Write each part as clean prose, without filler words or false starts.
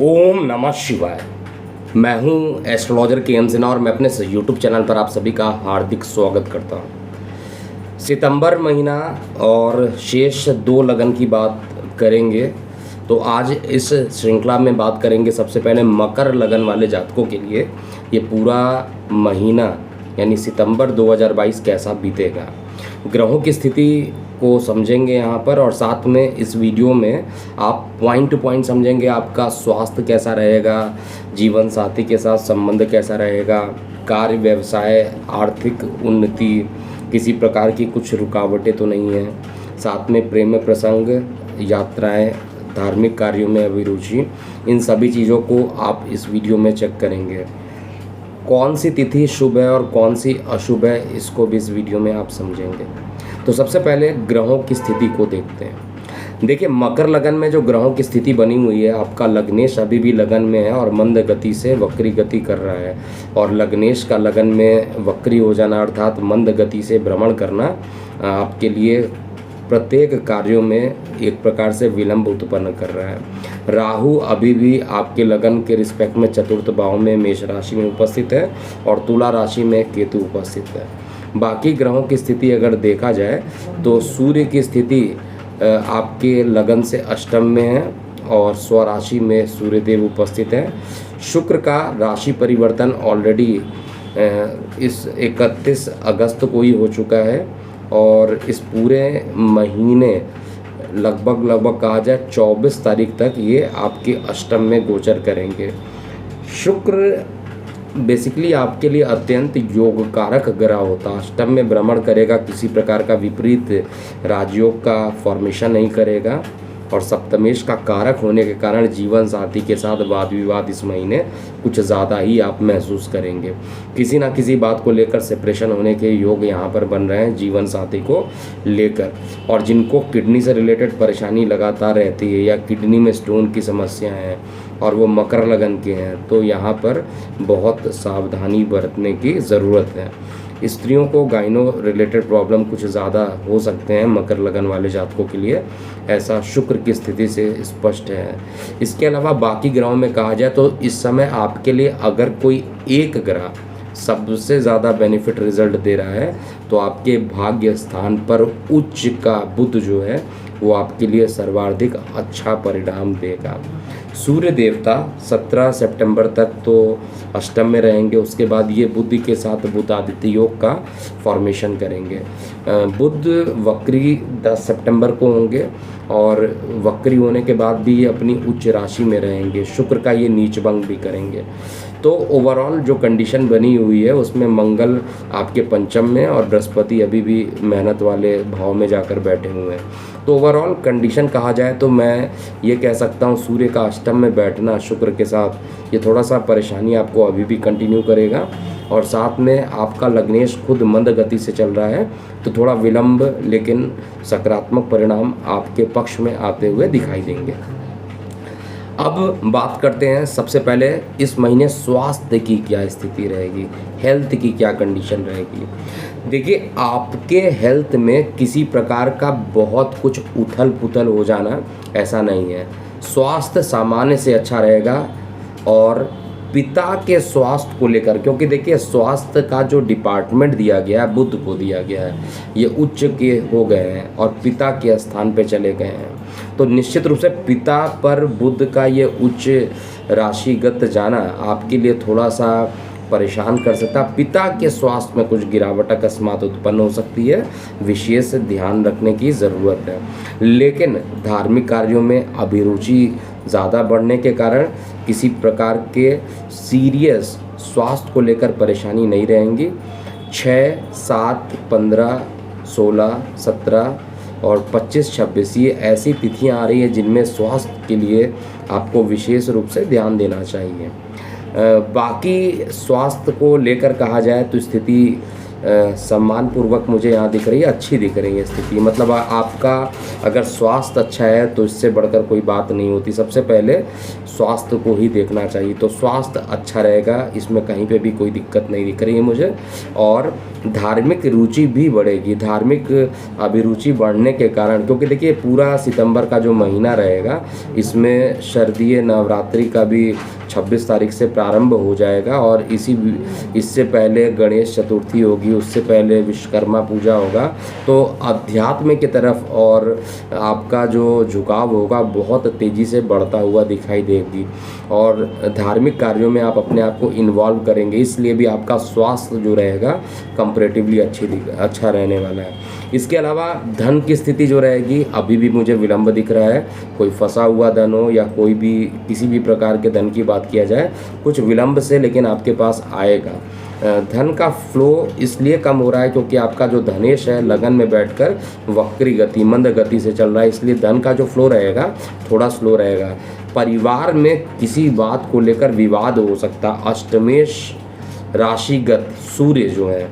ओम नमः शिवाय। मैं हूं एस्ट्रोलॉजर के एम सिन्हा और मैं अपने यूट्यूब चैनल पर आप सभी का हार्दिक स्वागत करता हूं। सितंबर महीना और शेष 2 लगन की बात करेंगे। तो आज इस श्रृंखला में बात करेंगे सबसे पहले मकर लगन वाले जातकों के लिए ये पूरा महीना यानी सितंबर 2022 कैसा बीतेगा, ग्रहों की स्थिति को समझेंगे यहाँ पर, और साथ में इस वीडियो में आप पॉइंट टू पॉइंट समझेंगे आपका स्वास्थ्य कैसा रहेगा, जीवन साथी के साथ संबंध कैसा रहेगा, कार्य व्यवसाय आर्थिक उन्नति, किसी प्रकार की कुछ रुकावटें तो नहीं है, साथ में प्रेम प्रसंग, यात्राएं, धार्मिक कार्यों में अभिरुचि, इन सभी चीज़ों को आप इस वीडियो में चेक करेंगे। कौन सी तिथि शुभ है और कौन सी अशुभ है इसको भी इस वीडियो में आप समझेंगे। तो सबसे पहले ग्रहों की स्थिति को देखते हैं। देखिए, मकर लगन में जो ग्रहों की स्थिति बनी हुई है, आपका लग्नेश अभी भी लगन में है और मंद गति से वक्री गति कर रहा है, और लग्नेश का लगन में वक्री हो जाना अर्थात मंद गति से भ्रमण करना आपके लिए प्रत्येक कार्यों में एक प्रकार से विलंब उत्पन्न कर रहा है। राहु अभी भी आपके लगन के रिस्पेक्ट में चतुर्थ भाव में मेष राशि में उपस्थित है और तुला राशि में केतु उपस्थित है। बाकी ग्रहों की स्थिति अगर देखा जाए तो सूर्य की स्थिति आपके लगन से अष्टम में है और स्वराशि में सूर्यदेव उपस्थित है। शुक्र का राशि परिवर्तन ऑलरेडी इस 31 अगस्त को ही हो चुका है और इस पूरे महीने लगभग कहा जाए 24 तारीख तक ये आपके अष्टम में गोचर करेंगे। शुक्र बेसिकली आपके लिए अत्यंत योग कारक ग्रह होता है। अष्टम में भ्रमण करेगा, किसी प्रकार का विपरीत राजयोग का फॉर्मेशन नहीं करेगा, और सप्तमेश का कारक होने के कारण जीवन साथी के साथ वाद विवाद इस महीने कुछ ज़्यादा ही आप महसूस करेंगे। किसी ना किसी बात को लेकर सेपरेशन होने के योग यहाँ पर बन रहे हैं जीवन साथी को लेकर, और जिनको किडनी से रिलेटेड परेशानी लगातार रहती है या किडनी में स्टोन की समस्या है और वो मकर लगन के हैं, तो यहाँ पर बहुत सावधानी बरतने की ज़रूरत है। स्त्रियों को गाइनो रिलेटेड प्रॉब्लम कुछ ज़्यादा हो सकते हैं मकर लगन वाले जातकों के लिए, ऐसा शुक्र की स्थिति से स्पष्ट है। इसके अलावा बाकी ग्रहों में कहा जाए तो इस समय आपके लिए अगर कोई एक ग्रह सबसे ज़्यादा बेनिफिट रिजल्ट दे रहा है तो आपके भाग्य स्थान पर उच्च का बुध जो है वो आपके लिए सर्वाधिक अच्छा परिणाम देगा। सूर्य देवता 17 सितंबर तक तो अष्टम में रहेंगे, उसके बाद ये बुध के साथ बुध आदित्य योग का फॉर्मेशन करेंगे। बुध वक्री 10 सितंबर को होंगे और वक्री होने के बाद भी ये अपनी उच्च राशि में रहेंगे। शुक्र का ये नीच भंग भी करेंगे। तो ओवरऑल जो कंडीशन बनी हुई है उसमें मंगल आपके पंचम में और बृहस्पति अभी भी मेहनत वाले भाव में जाकर बैठे हुए हैं। तो ओवरऑल कंडीशन कहा जाए तो मैं ये कह सकता हूँ सूर्य का अष्टम में बैठना शुक्र के साथ ये थोड़ा सा परेशानी आपको अभी भी कंटिन्यू करेगा, और साथ में आपका लग्नेश खुद मंद गति से चल रहा है तो थोड़ा विलंब लेकिन सकारात्मक परिणाम आपके पक्ष में आते हुए दिखाई देंगे। अब बात करते हैं सबसे पहले इस महीने स्वास्थ्य की क्या स्थिति रहेगी, हेल्थ की क्या कंडीशन रहेगी। देखिए, आपके हेल्थ में किसी प्रकार का बहुत कुछ उथल पुथल हो जाना ऐसा नहीं है। स्वास्थ्य सामान्य से अच्छा रहेगा, और पिता के स्वास्थ्य को लेकर, क्योंकि देखिए स्वास्थ्य का जो डिपार्टमेंट दिया गया है बुध को दिया गया है, ये उच्च के हो गए हैं और पिता के स्थान पे चले गए हैं, तो निश्चित रूप से पिता पर बुध का ये उच्च राशिगत जाना आपके लिए थोड़ा सा परेशान कर सकता है। पिता के स्वास्थ्य में कुछ गिरावट अकस्मात उत्पन्न हो सकती है, विशेष ध्यान रखने की ज़रूरत है। लेकिन धार्मिक कार्यों में अभिरुचि ज़्यादा बढ़ने के कारण किसी प्रकार के सीरियस स्वास्थ्य को लेकर परेशानी नहीं रहेंगी। 6, 7, 15, 16, 17 और 25, 26 ये ऐसी तिथियां आ रही हैं जिनमें स्वास्थ्य के लिए आपको विशेष रूप से ध्यान देना चाहिए। बाकी स्वास्थ्य को लेकर कहा जाए तो स्थिति सम्मानपूर्वक मुझे यहाँ दिख रही है, अच्छी दिख रही है स्थिति। मतलब आपका अगर स्वास्थ्य अच्छा है तो इससे बढ़कर कोई बात नहीं होती। सबसे पहले स्वास्थ्य को ही देखना चाहिए, तो स्वास्थ्य अच्छा रहेगा, इसमें कहीं पे भी कोई दिक्कत नहीं दिख रही है मुझे। और धार्मिक रुचि भी बढ़ेगी, धार्मिक अभिरुचि बढ़ने के कारण, क्योंकि देखिए पूरा सितंबर का जो महीना रहेगा इसमें शारदीय नवरात्रि का भी 26 तारीख से प्रारंभ हो जाएगा, और इससे पहले गणेश चतुर्थी होगी, उससे पहले विश्वकर्मा पूजा होगा। तो अध्यात्म की तरफ और आपका जो झुकाव होगा बहुत तेज़ी से बढ़ता हुआ दिखाई देगी, और धार्मिक कार्यों में आप अपने आप को इन्वॉल्व करेंगे, इसलिए भी आपका स्वास्थ्य जो रहेगा कंपैरेटिवली अच्छा रहने वाला है। इसके अलावा धन की स्थिति जो रहेगी, अभी भी मुझे विलंब दिख रहा है। कोई फंसा हुआ धन हो या कोई भी किसी भी प्रकार के धन की बात किया जाए, कुछ विलंब से लेकिन आपके पास आएगा। धन का फ्लो इसलिए कम हो रहा है क्योंकि आपका जो धनेश है लगन में बैठकर वक्री गति, मंद गति से चल रहा है, इसलिए धन का जो फ्लो रहेगा थोड़ा स्लो रहेगा। परिवार में किसी बात को लेकर विवाद हो सकता। अष्टमेश राशिगत सूर्य जो है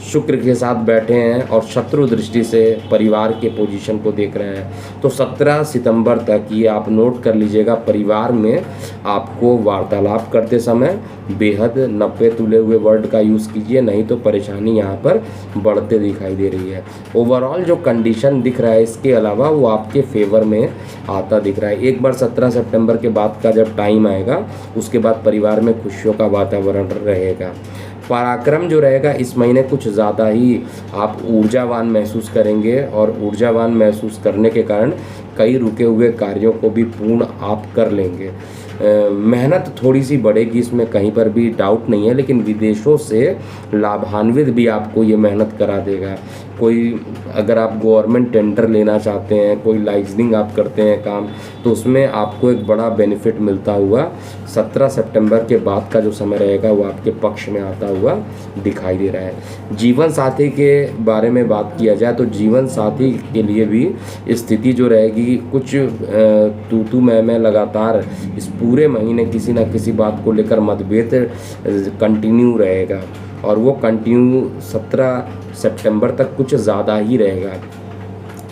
शुक्र के साथ बैठे हैं और शत्रु दृष्टि से परिवार के पोजीशन को देख रहे हैं। तो 17 सितंबर तक ये आप नोट कर लीजिएगा, परिवार में आपको वार्तालाप करते समय बेहद नब्बे तुले हुए वर्ड का यूज़ कीजिए, नहीं तो परेशानी यहाँ पर बढ़ते दिखाई दे रही है। ओवरऑल जो कंडीशन दिख रहा है इसके अलावा वो आपके फेवर में आता दिख रहा है। एक बार 17 सितंबर के बाद का जब टाइम आएगा उसके बाद परिवार में खुशियों का वातावरण रहेगा। पराक्रम जो रहेगा इस महीने कुछ ज़्यादा ही आप ऊर्जावान महसूस करेंगे, और ऊर्जावान महसूस करने के कारण कई रुके हुए कार्यों को भी पूर्ण आप कर लेंगे। मेहनत थोड़ी सी बढ़ेगी, इसमें कहीं पर भी डाउट नहीं है, लेकिन विदेशों से लाभान्वित भी आपको ये मेहनत करा देगा। कोई अगर आप गवर्नमेंट टेंडर लेना चाहते हैं, कोई लाइसेंसिंग आप करते हैं काम, तो उसमें आपको एक बड़ा बेनिफिट मिलता हुआ 17 सितंबर के बाद का जो समय रहेगा वो आपके पक्ष में आता हुआ दिखाई दे रहा है। जीवन साथी के बारे में बात किया जाए तो जीवन साथी के लिए भी स्थिति जो रहेगी कुछ तू मैं लगातार इस पूरे महीने किसी न किसी बात को लेकर मतभेद कंटिन्यू रहेगा, और वो कंटिन्यू 17 सितंबर तक कुछ ज़्यादा ही रहेगा।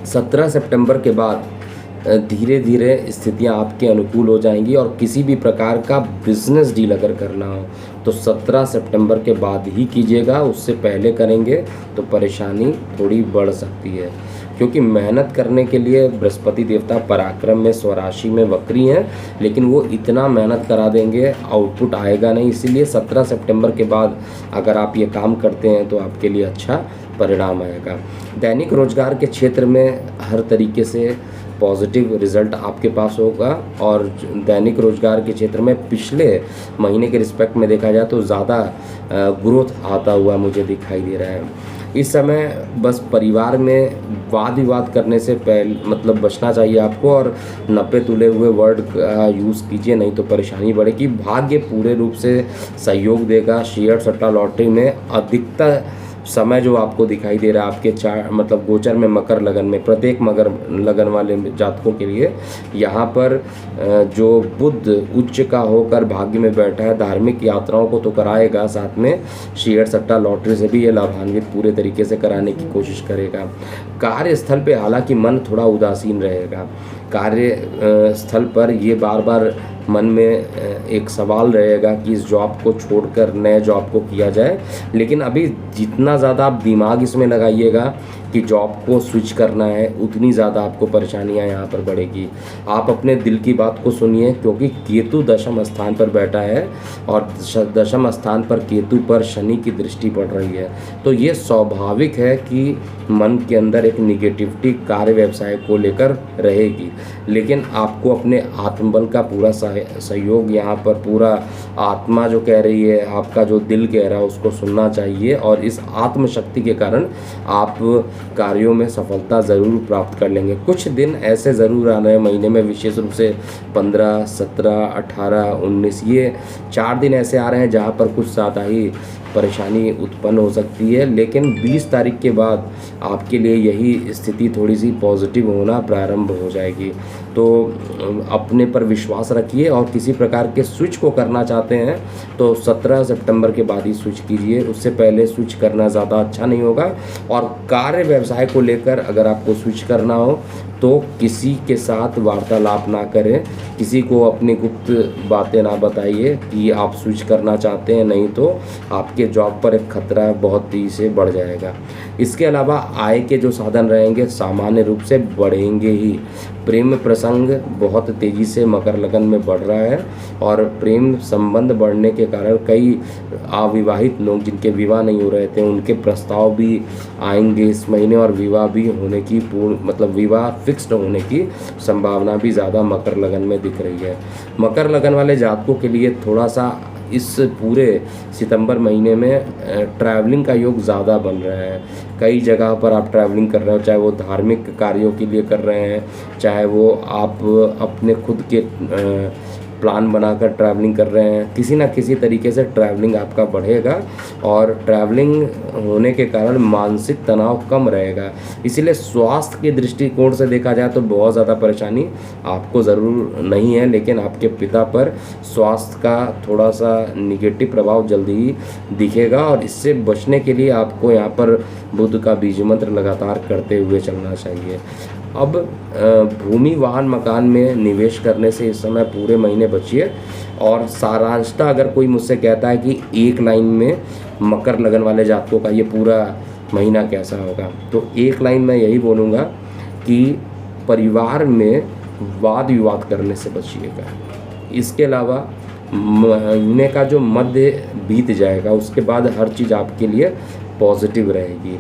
17 सितंबर के बाद धीरे धीरे स्थितियां आपके अनुकूल हो जाएंगी, और किसी भी प्रकार का बिजनेस डील अगर करना हो तो 17 सितंबर के बाद ही कीजिएगा। उससे पहले करेंगे तो परेशानी थोड़ी बढ़ सकती है, क्योंकि मेहनत करने के लिए बृहस्पति देवता पराक्रम में स्वराशि में वक्री हैं, लेकिन वो इतना मेहनत करा देंगे आउटपुट आएगा नहीं। इसीलिए 17 सितंबर के बाद अगर आप ये काम करते हैं तो आपके लिए अच्छा परिणाम आएगा। दैनिक रोजगार के क्षेत्र में हर तरीके से पॉजिटिव रिजल्ट आपके पास होगा, और दैनिक रोजगार के क्षेत्र में पिछले महीने के रिस्पेक्ट में देखा जाए तो ज़्यादा ग्रोथ आता हुआ मुझे दिखाई दे रहा है। इस समय बस परिवार में वाद विवाद करने से मतलब बचना चाहिए आपको, और 90 तुले हुए वर्ड का यूज़ कीजिए, नहीं तो परेशानी बढ़ेगी। भाग्य पूरे रूप से सहयोग देगा। शेयर सट्टा लॉटरी में अधिकतर समय जो आपको दिखाई दे रहा है आपके मतलब गोचर में मकर लगन में, प्रत्येक मकर लगन वाले जातकों के लिए यहाँ पर जो बुध उच्च का होकर भाग्य में बैठा है, धार्मिक यात्राओं को तो कराएगा, साथ में शेयर सट्टा लॉटरी से भी ये लाभान्वित पूरे तरीके से कराने की कोशिश करेगा। कार्यस्थल पे हालांकि मन थोड़ा उदासीन रहेगा। कार्य स्थल पर ये बार बार मन में एक सवाल रहेगा कि इस जॉब को छोड़कर नए जॉब को किया जाए, लेकिन अभी जितना ज़्यादा आप दिमाग इसमें लगाइएगा कि जॉब को स्विच करना है, उतनी ज़्यादा आपको परेशानियां यहाँ पर बढ़ेगी। आप अपने दिल की बात को सुनिए, क्योंकि केतु दशम स्थान पर बैठा है, और दशम स्थान पर केतु पर शनि की दृष्टि पड़ रही है। तो ये स्वाभाविक है कि मन के अंदर एक निगेटिविटी कार्य व्यवसाय को लेकर रहेगी, लेकिन आपको अपने आत्मबल का पूरा सहयोग यहाँ पर, पूरा आत्मा जो कह रही है, आपका जो दिल कह रहा है उसको सुनना चाहिए, और इस आत्मशक्ति के कारण आप कार्यों में सफलता ज़रूर प्राप्त कर लेंगे। कुछ दिन ऐसे ज़रूर आ रहे हैं महीने में, विशेष रूप से 15, 17, 18, 19 ये 4 दिन ऐसे आ रहे हैं जहाँ पर कुछ ज़्यादा ही परेशानी उत्पन्न हो सकती है, लेकिन 20 तारीख के बाद आपके लिए यही स्थिति थोड़ी सी पॉजिटिव होना प्रारंभ हो जाएगी। तो अपने पर विश्वास रखिए, और किसी प्रकार के स्विच को करना चाहते हैं तो 17 सितंबर के बाद ही स्विच कीजिए, उससे पहले स्विच करना ज़्यादा अच्छा नहीं होगा। और कार्य व्यवसाय को लेकर अगर आपको स्विच करना हो तो किसी के साथ वार्तालाप ना करें, किसी को अपनी गुप्त बातें ना बताइए कि आप स्विच करना चाहते हैं, नहीं तो आपके जॉब पर एक खतरा बहुत तेजी से बढ़ जाएगा। इसके अलावा आय के जो साधन रहेंगे सामान्य रूप से बढ़ेंगे ही। प्रेम प्रसंग बहुत तेज़ी से मकर लगन में बढ़ रहा है, और प्रेम संबंध बढ़ने के कारण कई अविवाहित लोग जिनके विवाह नहीं हो रहे थे उनके प्रस्ताव भी आएंगे इस महीने, और विवाह भी होने की विवाह फिक्स्ड होने की संभावना भी ज़्यादा मकर लगन में दिख रही है। मकर लगन वाले जातकों के लिए थोड़ा सा इस पूरे सितंबर महीने में ट्रैवलिंग का योग ज़्यादा बन रहा है। कई जगह पर आप ट्रैवलिंग कर रहे हो, चाहे वो धार्मिक कार्यों के लिए कर रहे हैं, चाहे वो आप अपने खुद के प्लान बनाकर ट्रैवलिंग कर रहे हैं, किसी ना किसी तरीके से ट्रैवलिंग आपका बढ़ेगा, और ट्रैवलिंग होने के कारण मानसिक तनाव कम रहेगा। इसीलिए स्वास्थ्य के दृष्टिकोण से देखा जाए तो बहुत ज़्यादा परेशानी आपको ज़रूर नहीं है, लेकिन आपके पिता पर स्वास्थ्य का थोड़ा सा निगेटिव प्रभाव जल्दी ही दिखेगा, और इससे बचने के लिए आपको यहाँ पर बुध का बीज मंत्र लगातार करते हुए चलना चाहिए। अब भूमि वाहन मकान में निवेश करने से इस समय पूरे महीने बचिए। और सारांशता अगर कोई मुझसे कहता है कि एक लाइन में मकर लगन वाले जातकों का ये पूरा महीना कैसा होगा, तो एक लाइन में यही बोलूँगा कि परिवार में वाद विवाद करने से बचिएगा। इसके अलावा महीने का जो मध्य बीत जाएगा उसके बाद हर चीज़ आपके लिए पॉजिटिव रहेगी।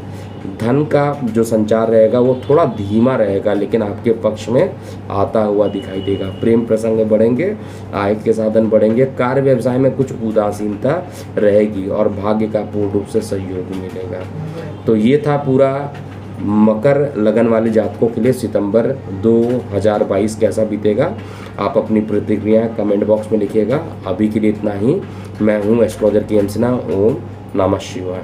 धन का जो संचार रहेगा वो थोड़ा धीमा रहेगा, लेकिन आपके पक्ष में आता हुआ दिखाई देगा। प्रेम प्रसंग बढ़ेंगे, आय के साधन बढ़ेंगे, कार्य व्यवसाय में कुछ उदासीनता रहेगी, और भाग्य का पूर्ण रूप से सहयोग मिलेगा। तो ये था पूरा मकर लगन वाले जातकों के लिए सितंबर 2022 कैसा बीतेगा। आप अपनी प्रतिक्रिया कमेंट बॉक्स में लिखिएगा। अभी के लिए इतना ही। मैं हूँ एस्ट्रोलॉजर के सिन्हा। ओम नमः शिवाय।